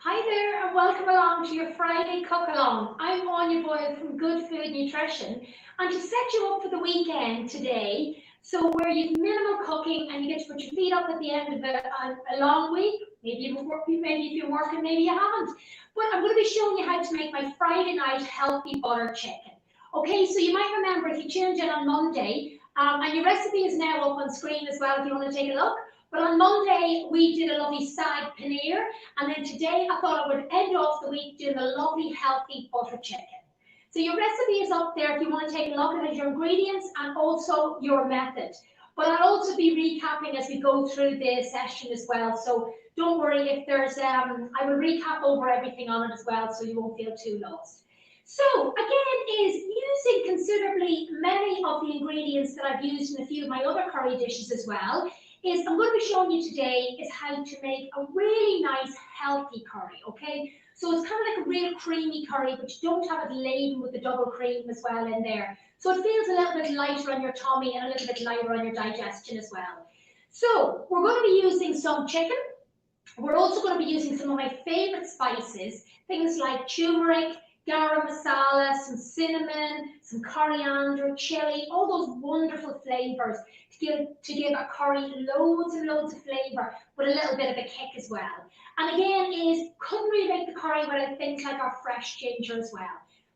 Hi there and welcome along to your Friday cook along. I'm Aine Boyle from Good Food Nutrition, and to set you up for the weekend today, so where you've minimal cooking and you get to put your feet up at the end of a long week. Maybe you've worked, maybe if you're working, maybe you haven't. But I'm going to be showing you how to make my Friday night healthy butter chicken. Okay, so you might remember if you tuned in on Monday, and your recipe is now up on screen as well if you want to take a look. But on Monday, we did a lovely side paneer, and then today I thought I would end off the week doing a lovely healthy butter chicken. So your recipe is up there if you want to take a look at it, your ingredients and also your method. But I'll also be recapping as we go through the session as well. So don't worry if there's, I will recap over everything on it as well so you won't feel too lost. So again, is using considerably many of the ingredients that I've used in a few of my other curry dishes as well, is I'm going to be showing you today is how to make a really nice healthy curry, okay? So it's kind of like a real creamy curry, but you don't have it laden with the double cream as well in there. So it feels a little bit lighter on your tummy and a little bit lighter on your digestion as well. So we're going to be using some chicken. We're also going to be using some of my favorite spices, things like turmeric, garam masala, some cinnamon, some coriander, chili, all those wonderful flavors to give a curry loads and loads of flavor, but a little bit of a kick as well. And again, couldn't really make the curry without things like our fresh ginger as well.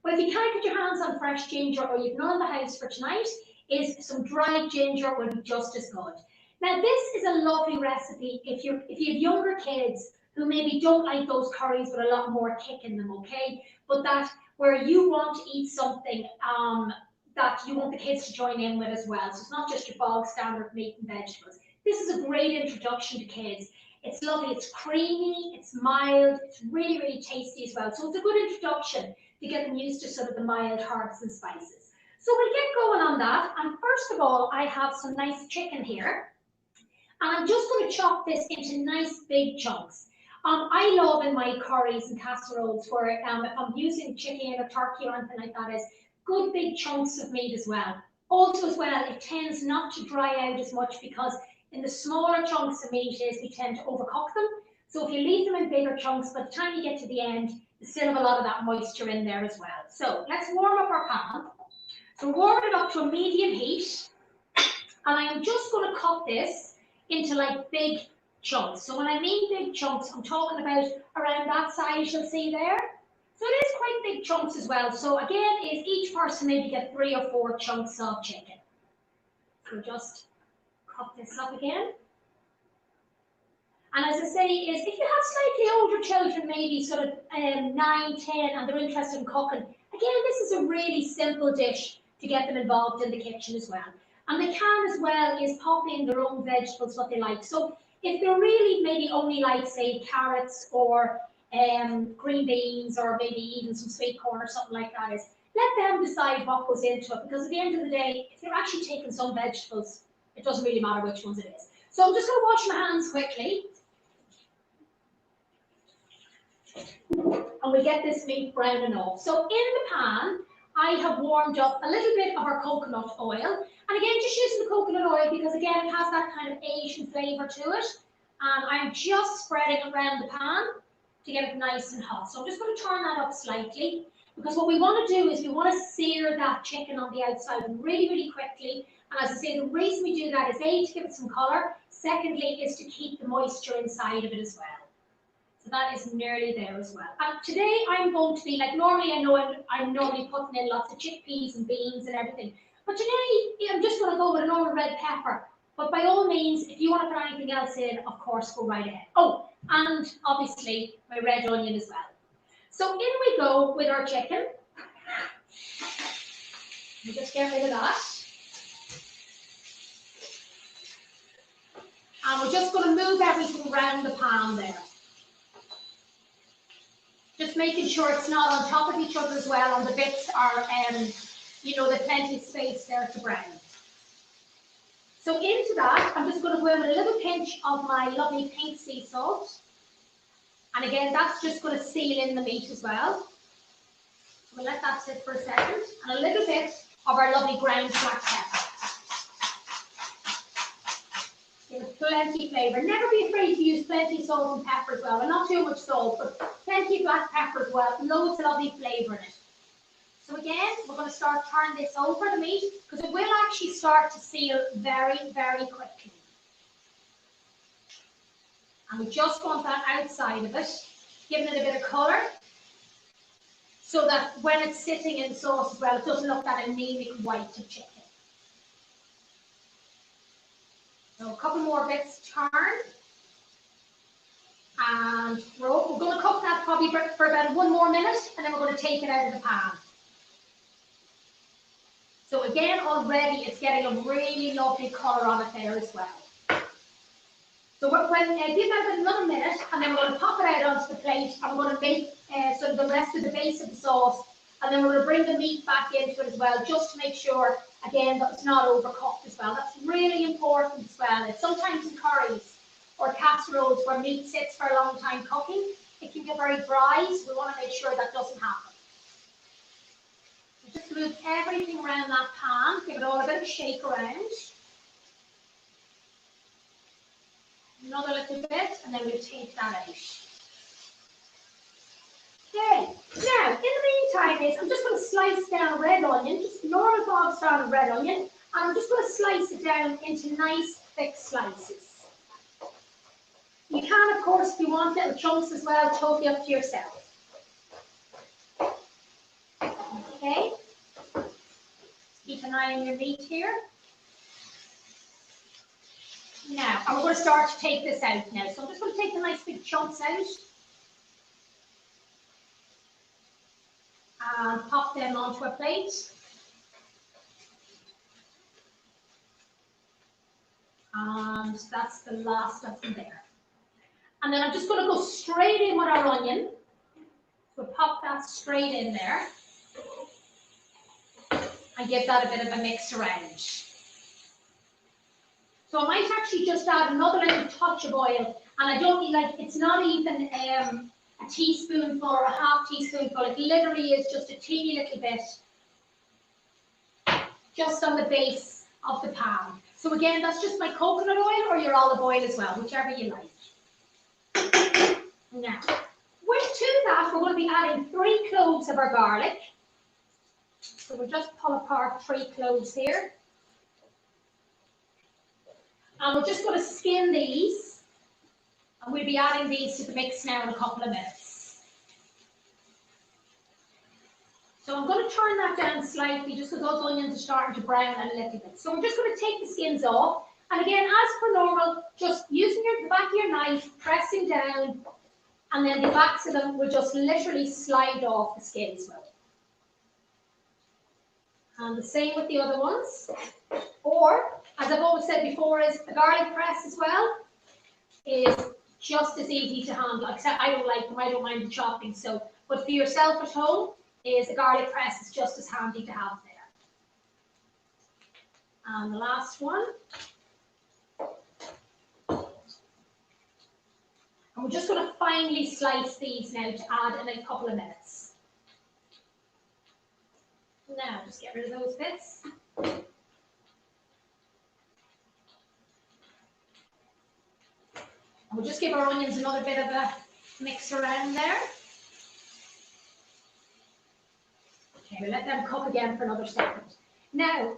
But if you can't get your hands on fresh ginger or you've none in the house for tonight, is some dried ginger would be just as good. Now this is a lovely recipe if you have younger kids who maybe don't like those curries with a lot more kick in them, okay? But that where you want to eat something that you want the kids to join in with as well. So it's not just your bog standard meat and vegetables. This is a great introduction to kids. It's lovely, it's creamy, it's mild, it's really, really tasty as well. So it's a good introduction to get them used to sort of the mild herbs and spices. So we'll get going on that. And first of all, I have some nice chicken here. And I'm just going to chop this into nice big chunks. I love in my curries and casseroles where if I'm using chicken or turkey or anything like that is good big chunks of meat as well. Also as well, it tends not to dry out as much because in the smaller chunks of meat we tend to overcook them. So if you leave them in bigger chunks, by the time you get to the end, you still have a lot of that moisture in there as well. So let's warm up our pan. So warm it up to a medium heat. And I'm just going to cut this into like big chunks. So when I mean big chunks, I'm talking about around that size you'll see there. So it is quite big chunks as well. So again, is each person maybe get 3 or 4 chunks of chicken. So just cut this up again. And as I say, is if you have slightly older children, maybe sort of 9, 10, and they're interested in cooking, again, this is a really simple dish to get them involved in the kitchen as well. And they can as well is pop in their own vegetables, what they like. So if they're really maybe only like, say, carrots or green beans or maybe even some sweet corn or something like that, is let them decide what goes into it. Because at the end of the day, if they're actually taking some vegetables, it doesn't really matter which ones it is. So I'm just going to wash my hands quickly. And we get this meat browning off. So in the pan, I have warmed up a little bit of our coconut oil. And again, just using the coconut oil because again, it has that kind of Asian flavour to it. And I'm just spreading it around the pan to get it nice and hot. So I'm just going to turn that up slightly because what we want to do is we want to sear that chicken on the outside really, really quickly. And as I say, the reason we do that is A, to give it some colour. Secondly, is to keep the moisture inside of it as well. So that is nearly there as well. And today I'm going to be, like normally I know I'm normally putting in lots of chickpeas and beans and everything. But today I'm just going to go with a normal red pepper. But by all means, if you want to put anything else in, of course, go right ahead. Oh, and obviously my red onion as well. So in we go with our chicken. We'll just get rid of that. And we're just going to move everything around the pan there. Just making sure it's not on top of each other as well, and the bits are, there's plenty of space there to brown. So into that, I'm just going to go in with a little pinch of my lovely pink sea salt. And again, that's just going to seal in the meat as well. So we'll let that sit for a second. And a little bit of our lovely ground black pepper. Give it plenty of flavour. Never be afraid to use plenty of salt and pepper as well. And not too much salt, but plenty of black pepper as well. Loads of lovely flavour in it. So again, we're going to start turning this over the meat because it will actually start to seal very, very quickly. And we just want that outside of it, giving it a bit of colour so that when it's sitting in sauce as well, it doesn't look that anemic white of chicken. So a couple more bits to turn. And we're going to cook that probably for about 1 more minute, and then we're going to take it out of the pan. So again, already it's getting a really lovely colour on it there as well. So give that another minute, and then we're going to pop it out onto the plate, and we're going to make sort of the rest of the base of the sauce, and then we're going to bring the meat back into it as well, just to make sure, again, that it's not overcooked as well. That's really important as well. It's sometimes in curries or casseroles where meat sits for a long time cooking, it can get very dry, so we want to make sure that doesn't happen. So just move everything around that pan, give it all a bit of shake around. Another little bit, and then we'll take that out. Okay, now, in the meantime, I'm just going to slice down a red onion, just normal bog standard red onion, and I'm just going to slice it down into nice, thick slices. You can, of course, if you want little chunks as well, totally up to yourself. Okay, keep an eye on your meat here. Now, and we're going to start to take this out now. So I'm just going to take the nice big chunks out and pop them onto a plate. And that's the last of them there. And then I'm just going to go straight in with our onion. So pop that straight in there and give that a bit of a mix around. So I might actually just add another little touch of oil, and I don't mean it's not even a teaspoonful or a half teaspoonful. It literally is just a teeny little bit, just on the base of the pan. So again, that's just my coconut oil or your olive oil as well, whichever you like. Now, to that, we're going to be adding 3 cloves of our garlic. So we'll just pull apart 3 cloves here. And we're just going to skin these, and we'll be adding these to the mix now in a couple of minutes. So I'm going to turn that down slightly just because those onions are starting to brown a little bit. So we're just going to take the skins off. And again, as per normal, just using the back of your knife, pressing down, and then the backs of them will just literally slide off the skins will. And the same with the other ones. Or, as I've always said before, is a garlic press as well is just as easy to handle. Except I don't like them, I don't mind the chopping. So, but for yourself at home, is a garlic press is just as handy to have there. And the last one. And we're just going to finely slice these now to add in a couple of minutes. Now, just get rid of those bits. And we'll just give our onions another bit of a mix around there. Okay, we'll let them cook again for another second. Now,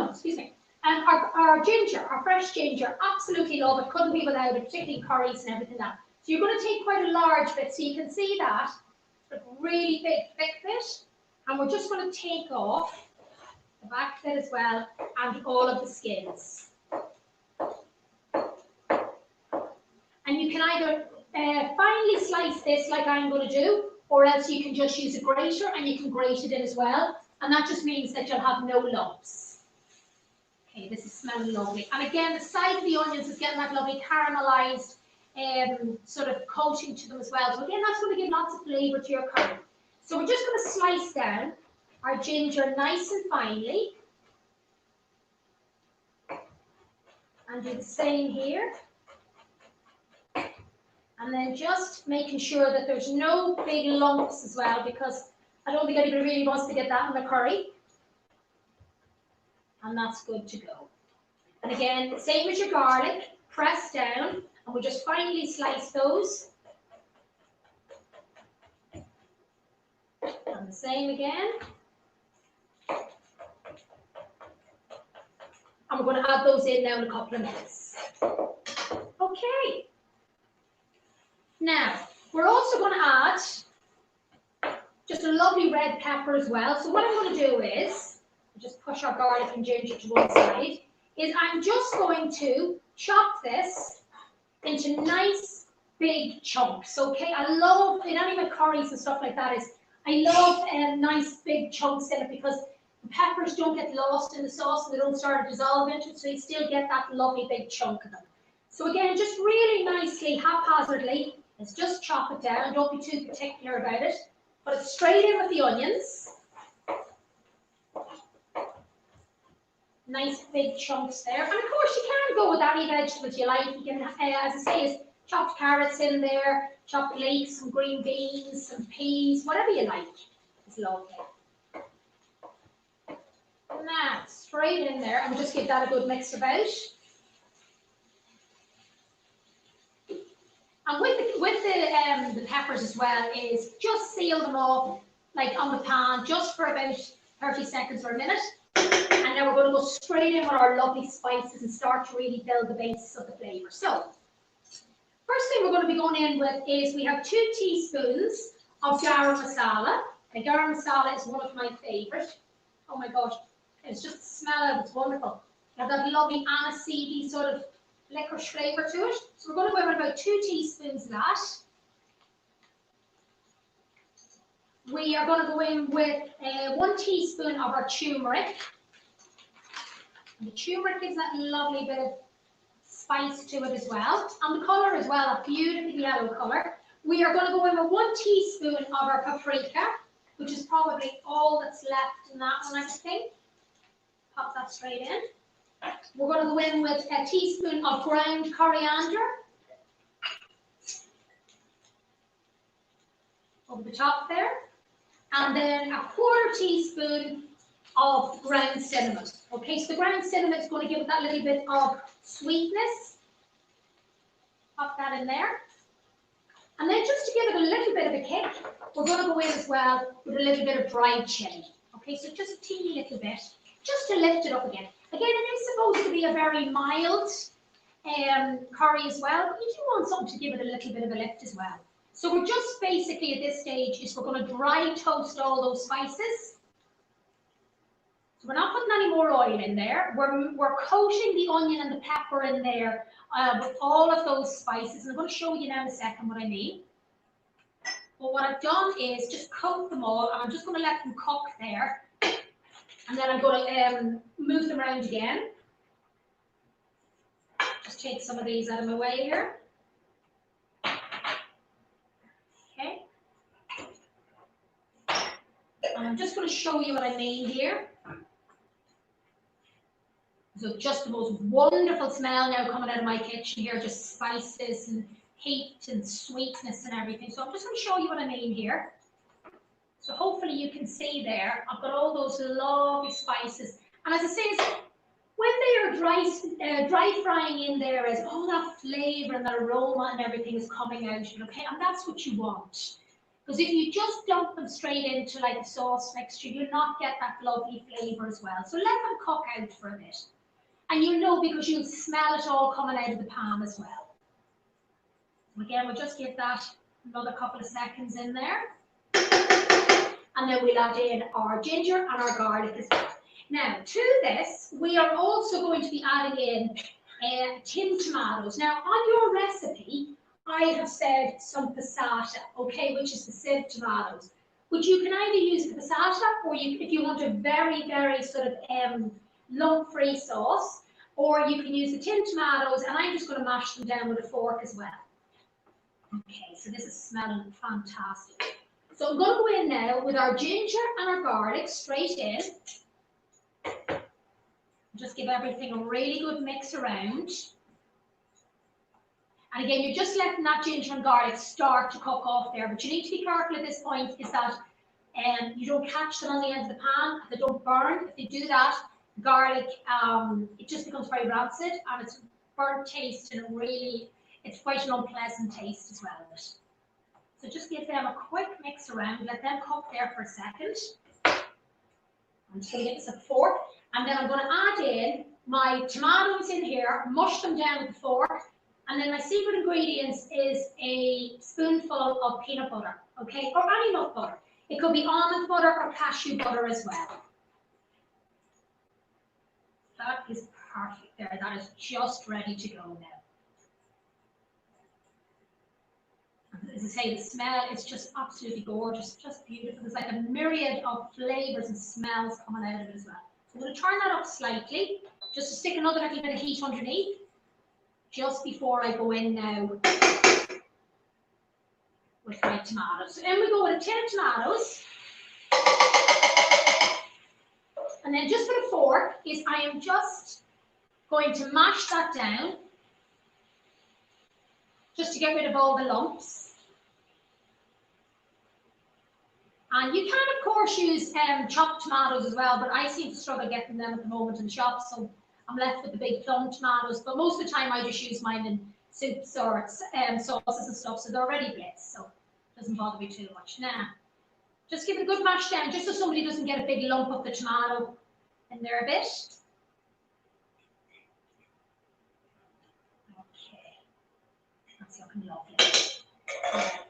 excuse me, our ginger, our fresh ginger, absolutely love it. Couldn't be without it, particularly curries and everything like that. So you're going to take quite a large bit, so you can see that, a really big, thick bit. And we're just going to take off the back bit as well and all of the skins. And you can either finely slice this like I'm going to do, or else you can just use a grater and you can grate it in as well. And that just means that you'll have no lumps. Okay, this is smelling lovely. And again, the side of the onions is getting that lovely caramelized sort of coating to them as well. So again, that's going to give lots of flavour to your curry. So we're just going to slice down our ginger nice and finely. And do the same here. And then just making sure that there's no big lumps as well, because I don't think anybody really wants to get that in the curry. And that's good to go. And again, same as your garlic. press down, and we'll just finely slice those. And the same again. And we're going to add those in now in a couple of minutes. Okay. Now, we're also going to add just a lovely red pepper as well. So what I'm going to do is, just push our garlic and ginger to one side, is I'm just going to chop this into nice big chunks, okay? I love, in any of my curries and stuff like that, I love nice big chunks in it because the peppers don't get lost in the sauce and they don't start to dissolve into it, so you still get that lovely big chunk of them. So again, just really nicely, haphazardly, let's just chop it down. Don't be too particular about it. Put it straight in with the onions. Nice big chunks there. And of course, you can go with any vegetables you like. You can, as I say, is chopped carrots in there, chopped leeks, some green beans, some peas, whatever you like. It's lovely. Now, straight in there, and we'll just give that a good mix about. And with the peppers as well, is just seal them off, like on the pan, just for about 30 seconds or a minute. And now we're going to go straight in with our lovely spices and start to really build the basis of the flavour. So, first thing we're going to be going in with is we have 2 teaspoons of garam masala. And garam masala is one of my favourite. Oh my gosh, it's just the smell of it, it's wonderful. You have that lovely aniseedy sort of licorice flavour to it. So we're going to go in with about 2 teaspoons of that. We are going to go in with 1 teaspoon of our turmeric. And the turmeric gives that lovely bit of spice to it as well. And the colour as well, a beautiful yellow colour. We are going to go in with 1 teaspoon of our paprika, which is probably all that's left in that one, I think. Pop that straight in. We're going to go in with a teaspoon of ground coriander. Over the top there. And then a 1/4 teaspoon of ground cinnamon. Okay, so the ground cinnamon is going to give it that little bit of sweetness. Pop that in there. And then just to give it a little bit of a kick, we're going to go in as well with a little bit of dried chili. Okay, so just a teeny little bit, just to lift it up again. Again, it is supposed to be a very mild curry as well, but you do want something to give it a little bit of a lift as well. So we're just basically at this stage is we're going to dry toast all those spices. So we're not putting any more oil in there. We're coating the onion and the pepper in there with all of those spices. And I'm going to show you now in a second what I mean. But what I've done is just coat them all, and I'm just going to let them cook there. And then I'm going to move them around again. Just take some of these out of my way here. Okay. And I'm just going to show you what I mean here. So just the most wonderful smell now coming out of my kitchen here, just spices and heat and sweetness and everything. So I'm just going to show you what I mean here. So hopefully you can see there, I've got all those lovely spices. And as I say, when they are dry frying in there, as all that flavour and that aroma and everything is coming out, okay? And that's what you want. Because if you just dump them straight into like a sauce mixture, you'll not get that lovely flavour as well. So let them cook out for a bit. And you'll know because you'll smell it all coming out of the pan as well. Again, we'll just give that another couple of seconds in there. And then we'll add in our ginger and our garlic as well. Now, to this, we are also going to be adding in tinned tomatoes. Now, on your recipe, I have said some passata, okay, which is the sieved tomatoes. But you can either use the passata, or if you want a very, very sort of lump-free sauce, or you can use the tinned tomatoes, and I'm just going to mash them down with a fork as well. Okay, so this is smelling fantastic. So I'm going to go in now with our ginger and our garlic straight in. Just give everything a really good mix around. And again, you're just letting that ginger and garlic start to cook off there, but you need to be careful at this point is that you don't catch them on the end of the pan, they don't burn. If you do that, garlic, it just becomes very rancid and it's burnt taste and it's quite an unpleasant taste as well. So just give them a quick mix around, let them cook there for a second. I'm just going to get this a fork, and then I'm going to add in my tomatoes in here, mush them down with a fork, and then my secret ingredients is a spoonful of peanut butter, okay, or any nut butter. It could be almond butter or cashew butter as well. That is perfect there. That is just ready to go now. As I say, the smell is just absolutely gorgeous, just beautiful. There's like a myriad of flavors and smells coming out of it as well. So I'm going to turn that up slightly, just to stick another little bit of heat underneath, just before I go in now with my tomatoes. So in we go with a tin of tomatoes. And then just with a fork I am just going to mash that down, just to get rid of all the lumps. And you can, of course, use chopped tomatoes as well, but I seem to struggle getting them at the moment in shops, so I'm left with the big plum tomatoes. But most of the time, I just use mine in soups or sauces and stuff, so they're already blitzed, so it doesn't bother me too much. Now, just give it a good mash down, just so somebody doesn't get a big lump of the tomato in there a bit. Okay, that's looking lovely.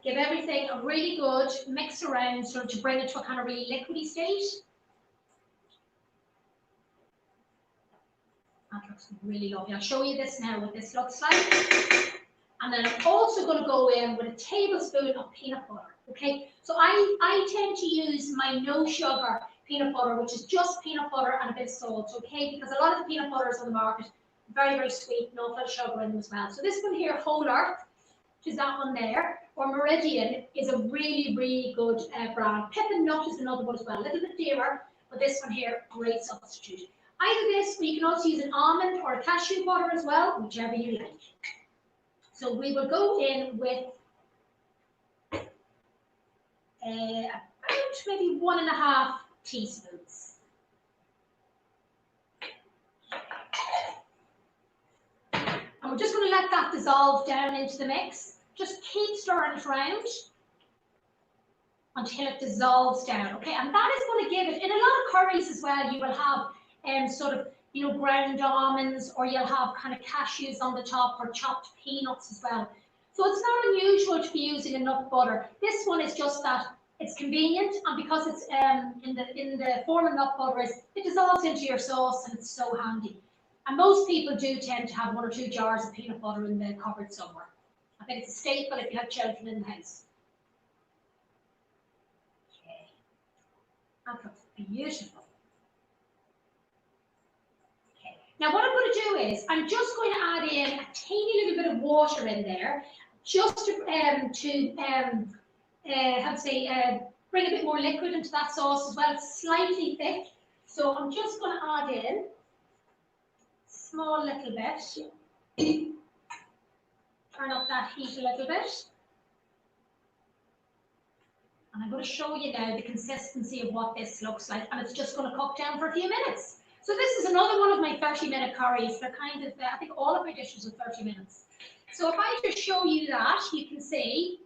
Give everything a really good mix around, so to bring it to a kind of really liquidy state. That looks really lovely. I'll show you this now, what this looks like. And then I'm also going to go in with a tablespoon of peanut butter. Okay, so I tend to use my no sugar peanut butter, which is just peanut butter and a bit of salt. Okay, because a lot of the peanut butters on the market are very, very sweet, no full sugar in them as well. So this one here, Whole Earth, which is that one there, or Meridian, is a really, really good brand. Pepin Nut is another one as well, a little bit dearer, but this one here, great substitute. Either this, or you can also use an almond or a cashew butter as well, whichever you like. So we will go in with about maybe 1.5 teaspoons. And we're just going to let that dissolve down into the mix. Just keep stirring it around until it dissolves down, okay? And that is going to give it, in a lot of curries as well, you will have sort of, you know, ground almonds, or you'll have kind of cashews on the top, or chopped peanuts as well. So it's not unusual to be using a nut butter. This one is just that it's convenient, and because it's in the form of nut butter, it dissolves into your sauce, and it's so handy. And most people do tend to have 1 or 2 jars of peanut butter in the cupboard somewhere. I think it's a staple if you have children in the house. Okay, that looks beautiful. Okay, now what I'm going to do is I'm just going to add in a teeny little bit of water in there, just to bring a bit more liquid into that sauce as well. It's slightly thick, so I'm just going to add in a small little bit. Turn up that heat a little bit. And I'm going to show you now the consistency of what this looks like, and it's just going to cook down for a few minutes. So this is another one of my 30-minute curries. They're kind of, I think all of my dishes are 30 minutes. So if I just show you that, you can see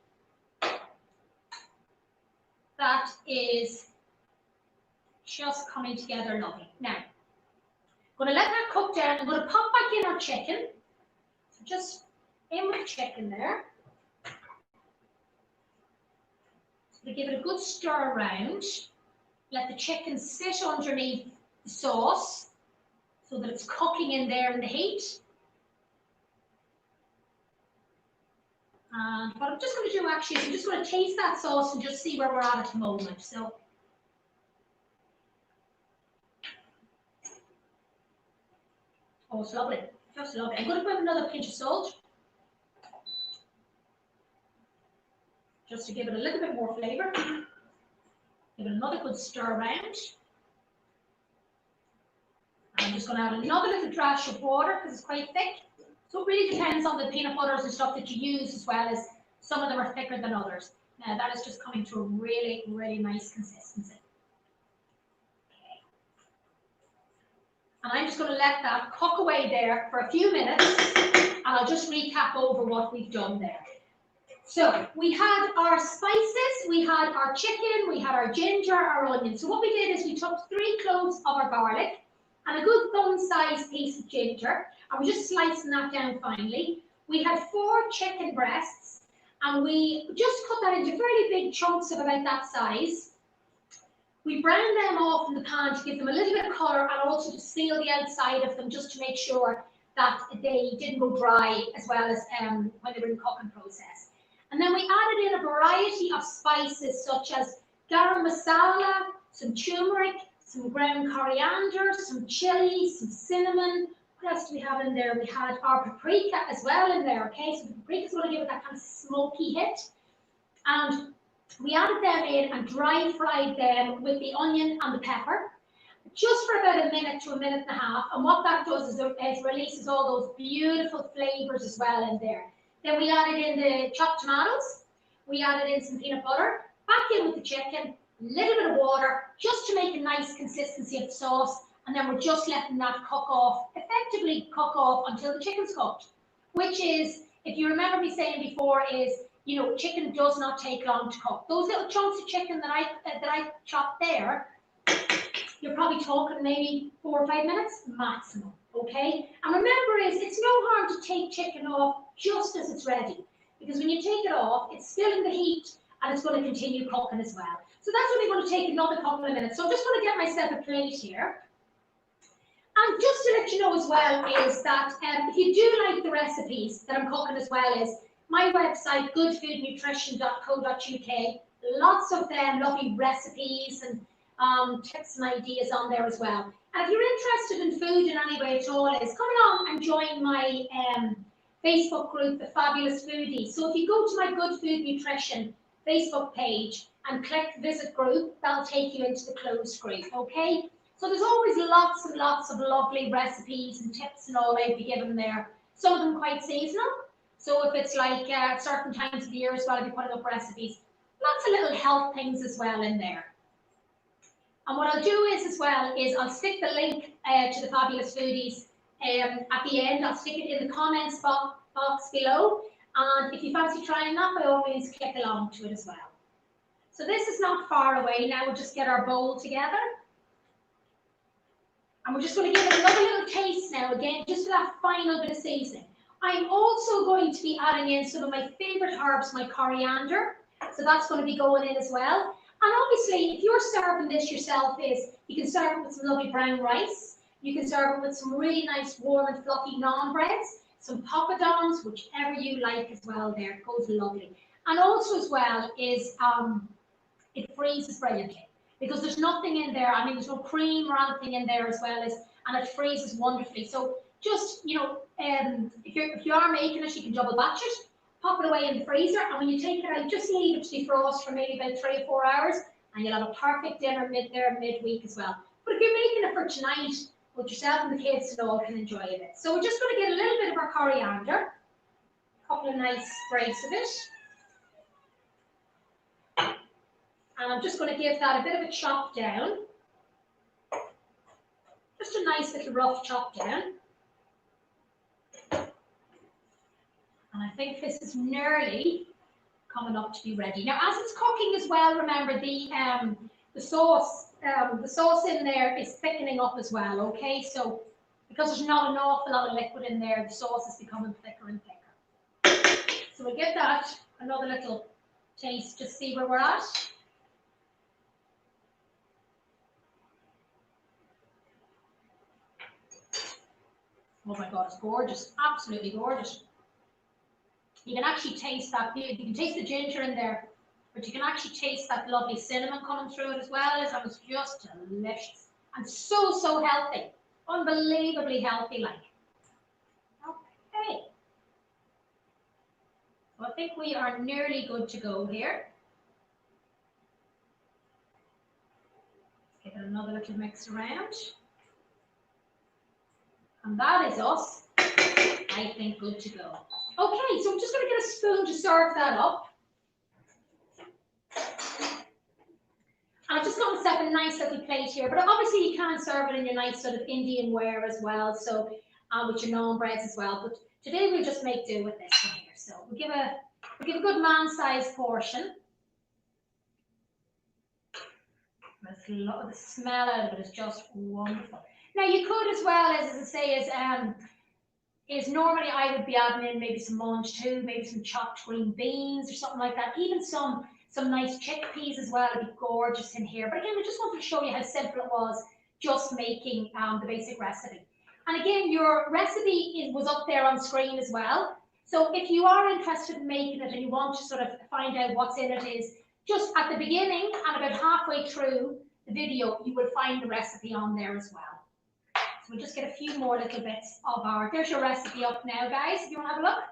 that is just coming together lovely. Now, I'm going to let that cook down. I'm going to pop back in our chicken. So just in with the chicken there. So to give it a good stir around, let the chicken sit underneath the sauce so that it's cooking in there in the heat. And what I'm just going to do actually is I'm just going to taste that sauce and just see where we're at the moment. So oh, it's lovely, just lovely. I'm going to put another pinch of salt, just to give it a little bit more flavour. Give it another good stir around. And I'm just going to add another little dash of water because it's quite thick. So it really depends on the peanut butters and stuff that you use, as well as some of them are thicker than others. Now that is just coming to a really, really nice consistency. And I'm just going to let that cook away there for a few minutes, and I'll just recap over what we've done there. So we had our spices, we had our chicken, we had our ginger, our onion. So what we did is we took 3 cloves of our garlic and a good thumb-sized piece of ginger, and we're just slicing that down finely. We had 4 chicken breasts, and we just cut that into fairly big chunks of about that size. We browned them off in the pan to give them a little bit of colour and also to seal the outside of them just to make sure that they didn't go dry as well as when they were in the cooking process. And then we added in a variety of spices such as garam masala, some turmeric, some ground coriander, some chili, some cinnamon. What else do we have in there? We had our paprika as well in there, okay? So the paprika is going to give it that kind of smoky hit. And we added them in and dry fried them with the onion and the pepper, just for about a minute to a minute and a half. And what that does is it releases all those beautiful flavours as well in there. Then we added in the chopped tomatoes, we added in some peanut butter, back in with the chicken, a little bit of water, just to make a nice consistency of the sauce, and then we're just letting that cook off, effectively cook off until the chicken's cooked, which is, if you remember me saying before, is, you know, chicken does not take long to cook. Those little chunks of chicken that I chopped there, you're probably talking maybe 4 or 5 minutes maximum, okay? And remember it's no harm to take chicken off just as it's ready, because when you take it off, it's still in the heat and it's going to continue cooking as well. So that's only going to take another couple of minutes. So I'm just going to get myself a plate here. And just to let you know as well is that if you do like the recipes that I'm cooking as well, is my website, goodfoodnutrition.co.uk, lots of them lovely recipes and tips and ideas on there as well. And if you're interested in food in any way at all, is come along and join my Facebook group, The Fabulous Foodie. So if you go to my Good Food Nutrition Facebook page and click Visit Group, that'll take you into the closed group, okay? So there's always lots and lots of lovely recipes and tips and all I'll be given there. Some of them quite seasonal. So if it's like certain times of the year as well, I'll be putting up recipes. Lots of little health things as well in there. And what I'll do is as well is I'll stick the link to the Fabulous Foodies at the end. I'll stick it in the comments box below. And if you fancy trying that, by all means, click along to it as well. So this is not far away. Now we'll just get our bowl together. And we're just going to give it another little taste now, again, just for that final bit of seasoning. I'm also going to be adding in some of my favourite herbs, my coriander. So that's going to be going in as well. And obviously, if you're serving this yourself, you can serve it with some lovely brown rice. You can serve it with some really nice warm and fluffy naan breads, some poppadoms, whichever you like as well there. It goes lovely. And also as well is it freezes brilliantly because there's nothing in there. I mean, there's no cream or anything in there as well as, and it freezes wonderfully. So just, you know, if you are making it, you can double batch it. Pop it away in the freezer, and when you take it out, just leave it to defrost for maybe about 3 or 4 hours, and you'll have a perfect dinner midweek as well. But if you're making it for tonight, with yourself and the kids and all can enjoy it. So we're just going to get a little bit of our coriander, a couple of nice sprigs of it, and I'm just going to give that a bit of a chop down, just a nice little rough chop down. And I think this is nearly coming up to be ready. Now, as it's cooking as well, remember the sauce in there is thickening up as well, okay? So because there's not an awful lot of liquid in there, the sauce is becoming thicker and thicker. So we'll give that another little taste, just see where we're at. Oh my God, it's gorgeous, absolutely gorgeous. You can actually taste that, you can taste the ginger in there, but you can actually taste that lovely cinnamon coming through it as well. It was just delicious and so, so healthy, unbelievably healthy like. Okay, so I think we are nearly good to go here. Let's give it another little mix around. And that is us, I think, good to go. Okay, so I'm just going to get a spoon to serve that up. And I've just got myself a nice little plate here, but obviously you can serve it in your nice sort of Indian ware as well, so with your naan breads as well. But today we'll just make do with this one here. So we'll give a good man-sized portion. The smell out of it is just wonderful. Now you could as well as I say is normally I would be adding in maybe some munch too, maybe some chopped green beans or something like that. Even some nice chickpeas as well would be gorgeous in here. But again, I just wanted to show you how simple it was just making the basic recipe. And again, your recipe was up there on screen as well. So if you are interested in making it and you want to sort of find out what's in it, is just at the beginning and about halfway through the video, you will find the recipe on there as well. So we'll just get a few more little bits of there's your recipe up now, guys, if you want to have a look.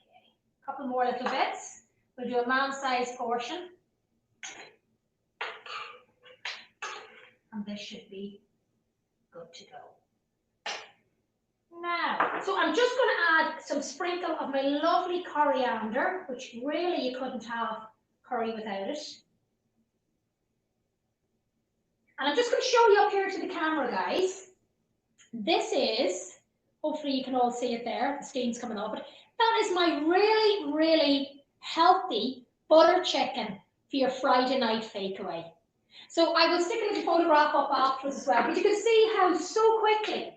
Okay, a couple more little bits. We'll do a man-sized portion. And this should be good to go. Now, so I'm just going to add some sprinkle of my lovely coriander, which really you couldn't have curry without it. And I'm just going to show you up here to the camera, guys. This is, hopefully you can all see it there, the steam's coming up, but that is my really, really healthy butter chicken for your Friday night takeaway. So I will stick a little photograph up afterwards as well, but you can see how so quickly,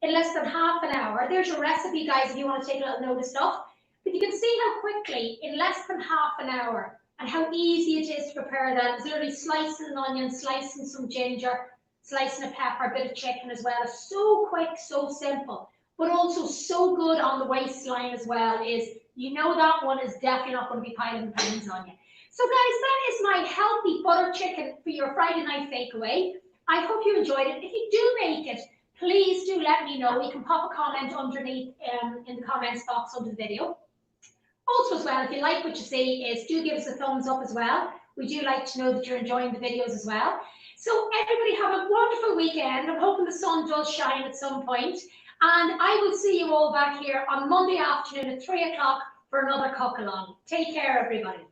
in less than half an hour, there's your recipe, guys, if you want to take a little note of stuff, but you can see how quickly, in less than half an hour, and how easy it is to prepare that. It's literally slicing an onion, slicing some ginger, slicing a pepper, a bit of chicken as well. It's so quick, so simple, but also so good on the waistline as well. Is you know that one is definitely not going to be piling pounds on you. So guys, that is my healthy butter chicken for your Friday night takeaway. I hope you enjoyed it. If you do make it, please do let me know. You can pop a comment underneath in the comments box under the video. Also as well, if you like what you see, is do give us a thumbs up as well. We do like to know that you're enjoying the videos as well. So everybody have a wonderful weekend. I'm hoping the sun does shine at some point. And I will see you all back here on Monday afternoon at 3 o'clock for another cook along. Take care, everybody.